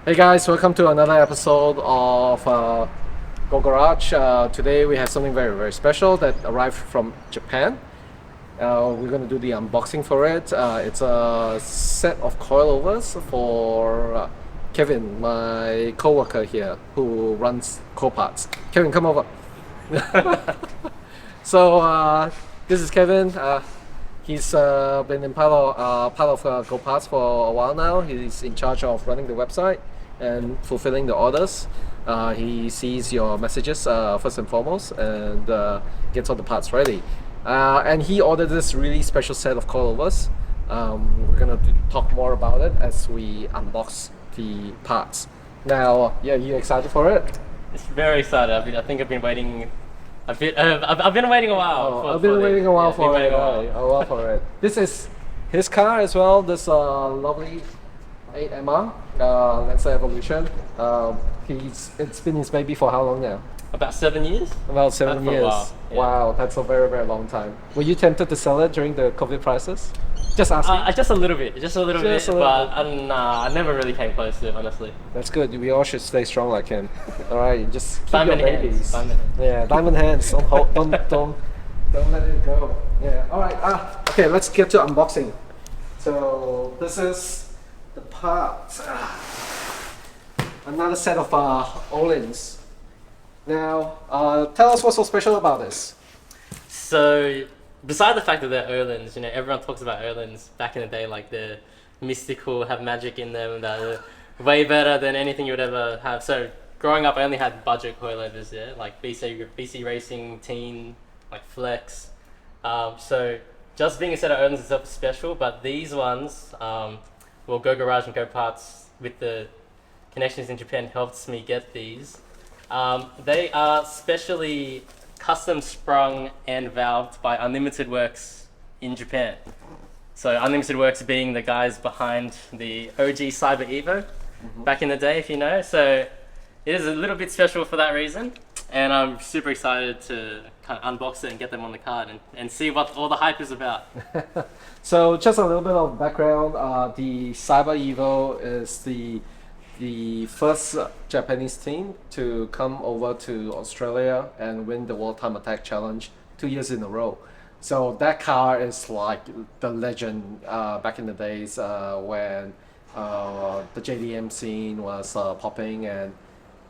Hey guys, welcome to another episode of Go Garage. Today we have something very special that arrived from Japan. We're going to do the unboxing for it. It's a set of coilovers for Kevin, my co-worker here, who runs co-parts. Kevin, come over. So this is Kevin. He's been in part of GoParts for a while now. He's in charge of running the website and fulfilling the orders. He sees your messages first and foremost and gets all the parts ready. And he ordered this really special set of coilovers. We're gonna talk more about it as we unbox the parts. Now, yeah, you excited for it? It's very excited. I think I've been waiting a bit. I've been waiting a while. I've been waiting a while for it. This is his car as well. This lovely 8MR Lancer Evolution. It's been his baby for how long now? About 7 years. About 7 years. Yeah. Wow, that's a very long time. Were you tempted to sell it during the COVID crisis? Just asking. Just a little bit, but I never really came close to it, honestly. That's good. We all should stay strong like him. All right, just keep Diamond your hands. babies. Diamond. Yeah, diamond hands. Don't let it go. Yeah. All right. Okay, let's get to unboxing. So this is the parts. Another set of Ohlins. Now, tell us what's so special about this. So, beside the fact that they're Ohlins, everyone talks about Ohlins back in the day, like they're mystical, have magic in them, that are way better than anything you would ever have. So, growing up, I only had budget coilovers there, like BC Racing, Teen, like Flex. So, just being a set of Ohlins itself is special, but these ones, Go Garage and Go Parts with the connections in Japan helped me get these. They are specially custom sprung and valved by Unlimited Works in Japan. So Unlimited Works being the guys behind the OG Cyber Evo back in the day, if you know. So it is a little bit special for that reason. And I'm super excited to kind of unbox it and get them on the card and see what all the hype is about. So just a little bit of background. The Cyber Evo is the first Japanese team to come over to Australia and win the World Time Attack Challenge 2 years in a row. So that car is like the legend back in the days when the JDM scene was popping and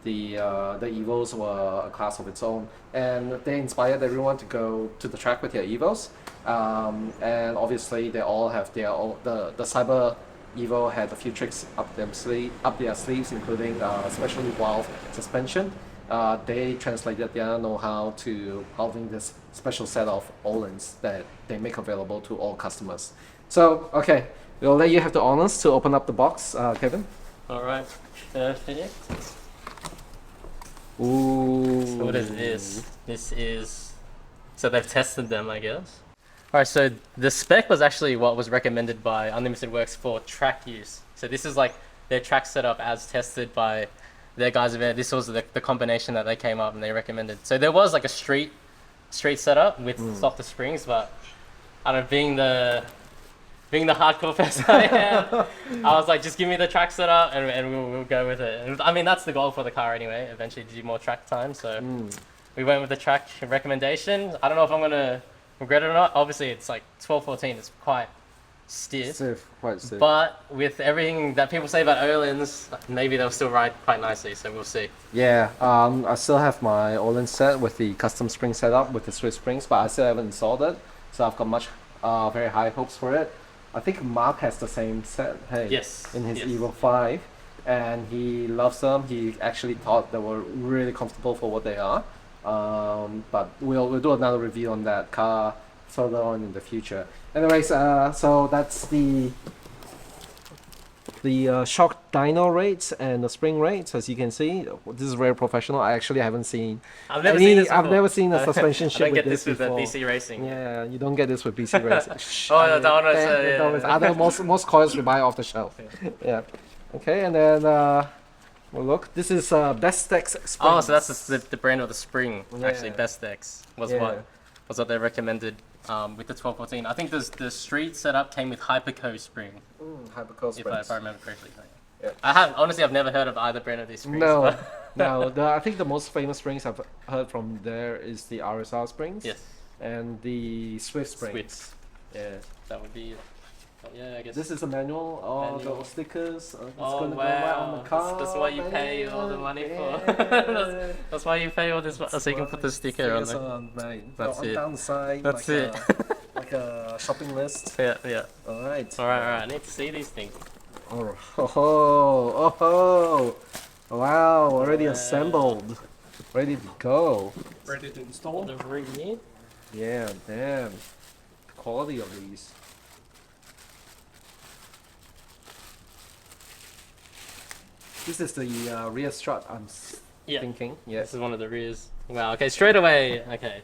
the Evos were a class of its own. And they inspired everyone to go to the track with their Evos. And obviously they all have their own, the Cyber Evo had a few tricks up their sleeves, including specially valve suspension. They translated their know-how to valving this special set of Ohlins that they make available to all customers. So, okay, we'll let you have the honors to open up the box, Kevin. All right, perfect. Ooh. So what is this? This is, so they've tested them, I guess. Alright, so the spec was actually what was recommended by Unlimited Works for track use. So this is like their track setup as tested by their guys over there. This was the combination that they came up and they recommended. So there was like a street setup with softer springs, but I don't know, being the hardcore person I am, I was like, just give me the track setup and we'll go with it. And, I mean, that's the goal for the car anyway, eventually to do more track time. So we went with the track recommendation. I don't know if I'm going to regret it or not. Obviously, it's like 12-14. It's quite stiff. Quite stiff. But with everything that people say about Ohlins, maybe they'll still ride quite nicely. So we'll see. Yeah, I still have my Ohlins set with the custom spring setup with the Swiss springs, but I still haven't installed it. So I've got very high hopes for it. I think Mark has the same set. Yes. In his Evo 5, and he loves them. He actually thought they were really comfortable for what they are. But we'll do another review on that car further on in the future. Anyways, so that's the shock dyno rates and the spring rates. As you can see, this is very professional. I actually haven't seen. I've never seen a suspension ship I don't get with this with before. BC Racing. Yeah, you don't get this with BC Racing. Oh, no, yeah. Other most coils we buy off the shelf. Yeah. Okay, and then well, look, this is Bestex springs. Oh, so that's the brand of the spring. Yeah. Actually, Bestex was what they recommended with the 1214. I think the street setup came with Hyperco spring. Hyperco springs. If I remember correctly. Yeah. I've never heard of either brand of these springs. No, but- no. I think the most famous springs I've heard from there is the RSR springs. Yes. And the Swift springs. Swift. Yeah. That would be. Yeah, I guess. This is a manual. Oh, Manual. the stickers. It's Oh gonna go right on wow! the car. That's why you pay all the money for. Yeah. That's why you pay all this, so you can put the sticker on Stickers there. on, mate. That's it. Down the side. That's like it. like a shopping list. Yeah, yeah. All right. All right. I need to see these things. Oh, oh, wow! Already Wow. assembled, ready to go. Ready to install? The rig. Yeah, damn. The quality of these. This is the rear strut. Yeah. Thinking. This Yes. is one of the rears. Wow. Okay. Straight away. Okay.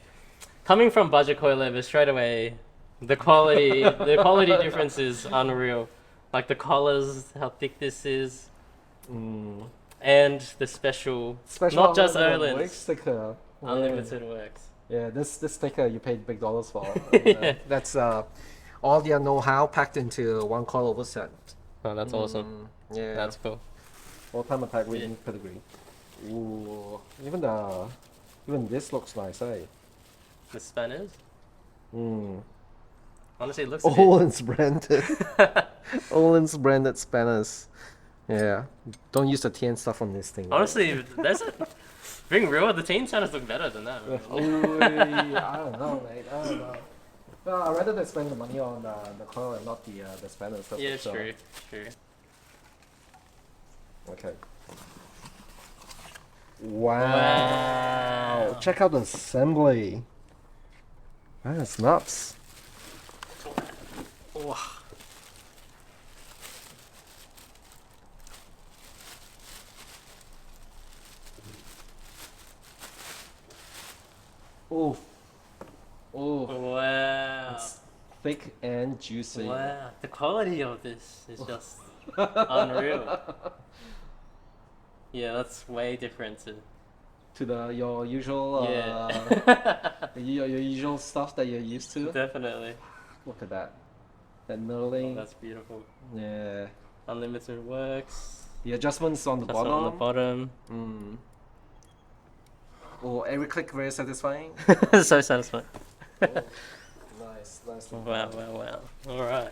Coming from budget coilovers, straight away, the quality difference is unreal. Like the collars, how thick this is, Mm. and the special not just Unlimited Works Ohlins, sticker. Unlimited Works. Yeah, this sticker you paid big dollars for. Yeah. That's all their know-how packed into one coilover set. Oh, that's awesome. Yeah. That's cool. All-time attack rating pedigree. Ooh, even this looks nice, eh? The spanners. Mm. Honestly, it looks a bit. Ohlins branded. Ohlins branded spanners. Yeah. Don't use the TN stuff on this thing. Honestly, there's a. Being real, the team spanners look better than that. Ooh, I don't know, mate. I don't know. Well, I'd rather they spend the money on the coil and not the spanners. That's Yeah, for sure. true, true. Okay. Wow. Wow. Check out the assembly. That is nuts. Wow. Ooh. Ooh. Wow. It's thick and juicy. Wow. The quality of this is just unreal. Yeah, that's way different To your usual yeah. your usual stuff that you're used to. Definitely. Look at that. That Oh, knurling. that's beautiful. Yeah. Unlimited Works. The adjustments on the That's bottom. on the bottom. Mm. Oh, every click very satisfying. So satisfying. Oh, nice, nice. Wow, wow, wow. All right.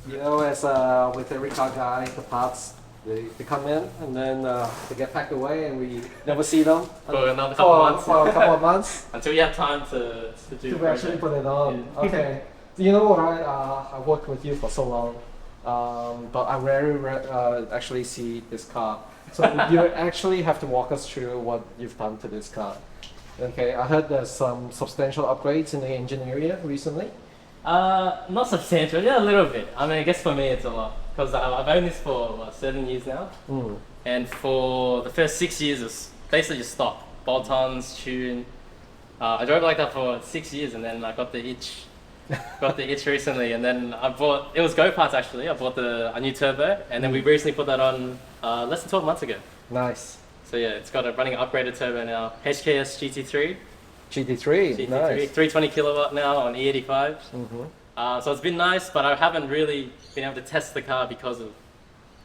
You know, as with every car guy, the parts they come in and then they get packed away and we never see them For another couple of months. for a couple of months Until you have time to do the to actually project. put it on. Yeah. Okay. You know what? I've worked with you for so long, but I rarely actually see this car. So you actually have to walk us through what you've done to this car. Okay, I heard there's some substantial upgrades in the engine area recently. Not substantial, yeah, a little bit. I mean, I guess for me it's a lot. Because I've owned this for, 7 years now. Mm. And for the first 6 years, it's basically just stock. Bolt-ons, tune. I drove like that for 6 years and then I got the itch. Got the itch recently and then I bought, it was Go Parts actually, I bought a new turbo and then we recently put that on less than 12 months ago. Nice. So yeah, it's got a running upgraded turbo now. HKS GT3. GT3, GT3, nice. 320 kilowatt now on E85s. Mm-hmm. So it's been nice, but I haven't really been able to test the car because of.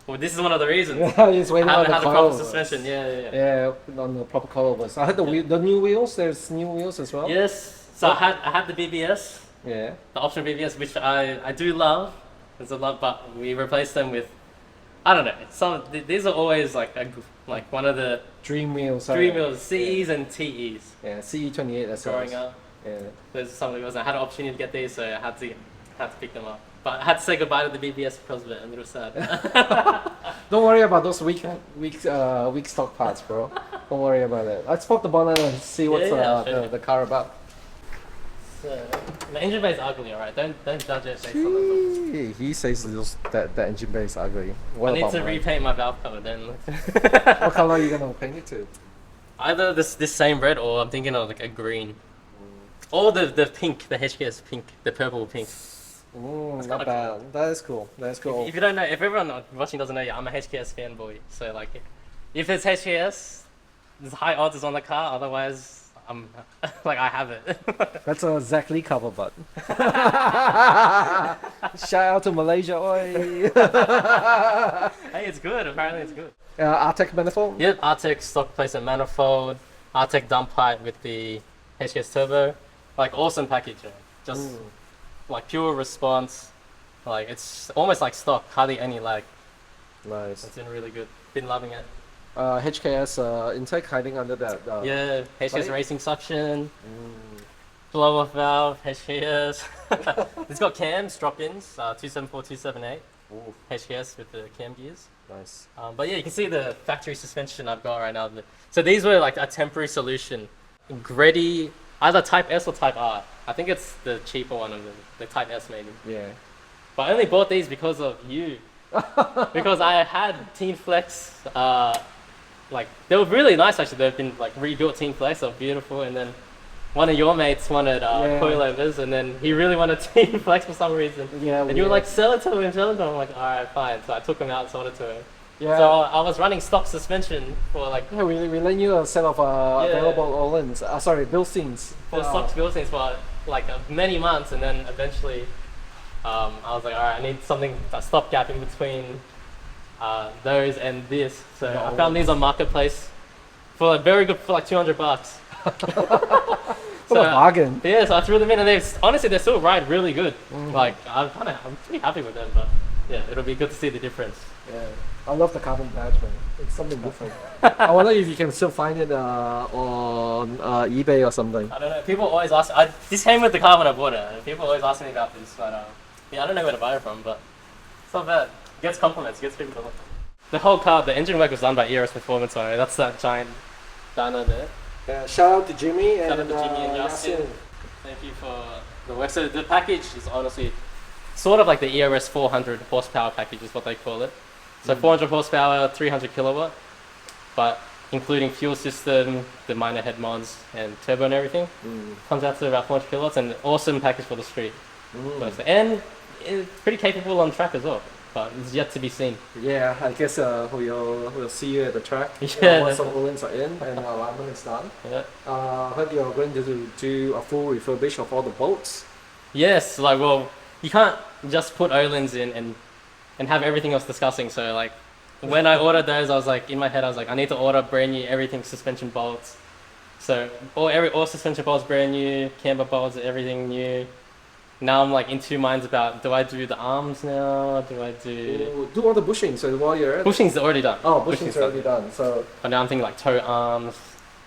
Well, this is one of the reasons. He's waiting I on haven't the had the proper coilovers. suspension. Yeah. Yeah, on the proper coilovers. I had the new wheels. There's new wheels as well. Yes. So I had the BBS, Yeah. the option BBS, which I do love. It's a lot, but we replaced them with. I don't know. These are always like one of the Dream wheels. dream wheels, CEs and TEs. Yeah, CE28. That's Growing ours. up, Yeah. there's some of the wheels. I had an opportunity to get these, so I had to pick them up. But I had to say goodbye to the BBS because of it. I'm a little sad. Don't worry about those weak stock parts, bro. Don't worry about it. Let's pop the bonnet and see what's Yeah, I'll show you. the car about. So The engine bay is ugly, alright? Don't judge it based on the look. He says that the engine bay is ugly. What I need about to mine? repaint my valve cover then. What color are you gonna paint it to? Either this same red or I'm thinking of like a green. Or the pink, the HKS pink, the purple pink. Not kinda bad. That is cool. That is cool. If you don't know, if everyone watching doesn't know yet, I'm a HKS fanboy. So like, if it's HKS, there's high odds it's on the car. Otherwise, I'm like I have it. That's a Zach Lee cover, but shout out to Malaysia, oi! Hey, it's good. Apparently, it's good. Artec manifold. Yep, Artec stock placement manifold, Artec dump pipe with the HKS turbo, like awesome packaging. Just like pure response, like it's almost like stock, hardly any lag. Nice. It's been really good. Been loving it. HKS intake hiding under that. Yeah, HKS right? racing suction, blow off valve, HKS. It's got cams, drop-ins, 274, 278. Ooh, HKS with the cam gears. nice. But yeah, you can see the factory suspension I've got right now. So these were like a temporary solution. Gritty, either Type S or Type R. I think it's the cheaper one of them, the Type S maybe. Yeah. But I only bought these because of you. Because I had Teen Flex, like they were really nice actually. They've been like rebuilt Teen Flex, they're beautiful. And then one of your mates wanted Coilovers, and then he really wanted Teen Flex for some reason. Yeah. And you were like, sell it to him, sell it to him. I'm like, alright, fine. So I took him out and sold it to him. Yeah. So I was running stock suspension for like Yeah, we lent you a set of available Ohlins. Sorry, Bilsteins. the stock buildings for like many months, and then eventually I was like, alright, I need something, a stopgap in between those and this. So I found these on Marketplace for very good, for like $200. What a bargain. Yeah, so I threw them in, and honestly they still ride really good. Like I'm pretty happy with them, but yeah, it'll be good to see the difference. Yeah. I love the carbon badge, man. It's something different. I wonder if you can still find it on eBay or something. I don't know. People always ask. This came with the car when I bought it. And people always ask me about this, but yeah, I don't know where to buy it from. But it's not bad. It gets compliments. It gets people to look. The whole car, the engine work was done by Evos Performance. So that's that giant dyno there. Yeah, shout out to Jimmy and, Shout out to Jimmy and Yasin. Thank you for the work. So the package is honestly sort of like the ERS 400 horsepower package is what they call it. So 400 horsepower, 300 kilowatt, but including fuel system, the minor head mods, and turbo and everything, comes out to about 400 kilowatts, and an awesome package for the street. And it's pretty capable on track as well, but it's yet to be seen. Yeah, I guess we'll see you at the track. Yeah, once some Ohlins are in and alignment is done. Yeah. I heard you're going to do a full refurbish of all the bolts. Yes, like well, you can't just put Ohlins in and have everything else discussing. So like when I ordered those, I was like in my head, I was like, I need to order brand new everything suspension bolts. So all suspension bolts brand new, camber bolts, everything new. Now I'm like in two minds about, do I do the arms now? Do I do Do all the bushing. So while you're at bushing's already done? Oh, bushing's already done. So But now I'm thinking like toe arms.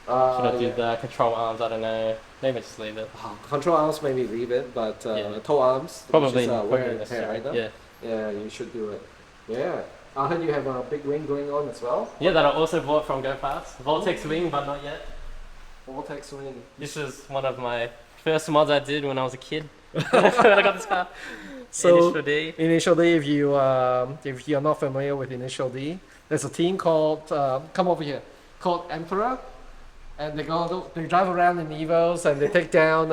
Should I do yeah. the control arms? I don't know. Maybe just leave it. Control arms maybe leave it, but toe arms Probably, which is, probably wear and tear necessary. item. Yeah. Yeah, you should do it. Yeah. I heard you have a big wing going on as well. Yeah, that I also bought from Go Fast. Voltex wing, but not yet. Vortex wing. This is one of my first mods I did when I was a kid. When I got this car. So Initial D. Initial D, if you're not familiar with Initial D, there's a team called come over here called Emperor, and they drive around in Evos and they take down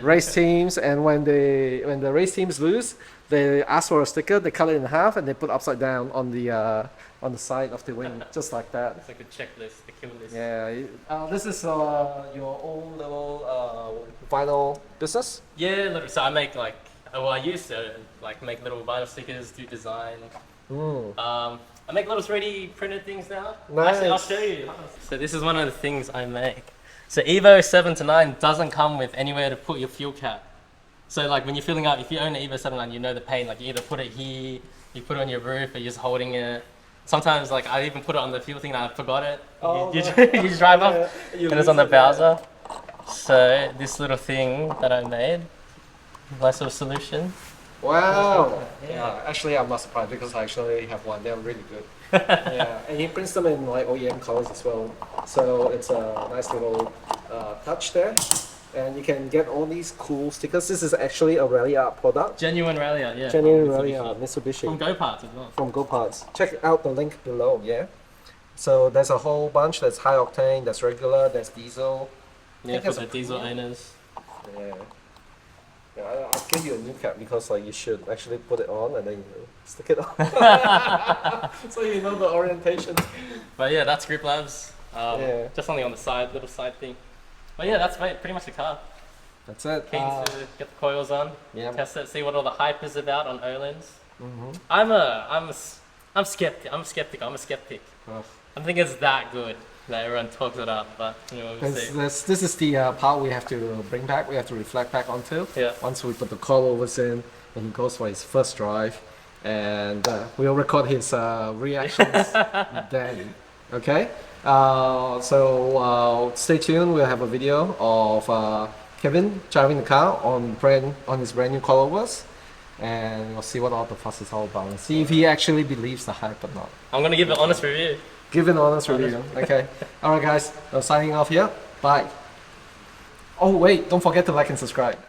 race teams. And when the race teams lose, they ask for a sticker. They cut it in half and they put upside down on the side of the wing, just like that. It's like a checklist, the kill list. Yeah. This is your own little vinyl business. Yeah, look, so I make like, well, I used to like make little vinyl stickers, do design. I make little 3D printed things now. Nice. Actually, I'll show you. So this is one of the things I make. So Evo 7 to 9 doesn't come with anywhere to put your fuel cap. So like when you're filling up, if you own an Evo 7 to 9, you know the pain. Like you either put it here, you put it on your roof, or you're just holding it. Sometimes like I even put it on the fuel thing and I forgot it. You drive up and it's on the Bowser. So this little thing that I made, nice little solution. Wow. Yeah. Actually, I'm not surprised because I actually have one. They're really good. Yeah. And he prints them in like OEM colors as well. So it's a nice little touch there. And you can get all these cool stickers. This is actually a rally art product. Genuine rally art, yeah. Genuine from rally Mitsubishi. art, Mitsubishi. From Go Parts as well. From Go Parts. Check out the link below, yeah? So there's a whole bunch. There's high octane, there's regular, there's diesel. Yeah, for the diesel owners. Yeah. Yeah, I'll give you a new cap because like you should actually put it on and then you stick it on. So you know the orientation. But yeah, that's Grip Labs. Yeah. Just something on the side, little side thing. But yeah, that's pretty much the car. That's it. Keen to get the coils on, Yeah. test it, see what all the hype is about on Ohlins. Mm-hmm. I'm skeptic. I'm a skeptic. Oh. I think it's that good that everyone talks it up, but you know, we'll see. This is the part we have to bring back. We have to reflect back onto. Yeah. Once we put the coilovers in, and he goes for his first drive, and we'll record his reactions then. Okay. So stay tuned. We'll have a video of Kevin driving the car on his brand new coilovers, and we'll see what all the fuss is all about, and see if he actually believes the hype or not. I'm gonna give an honest review. Give an honest review. Okay. All right, guys. I'm signing off here. Bye. Oh wait, don't forget to like and subscribe.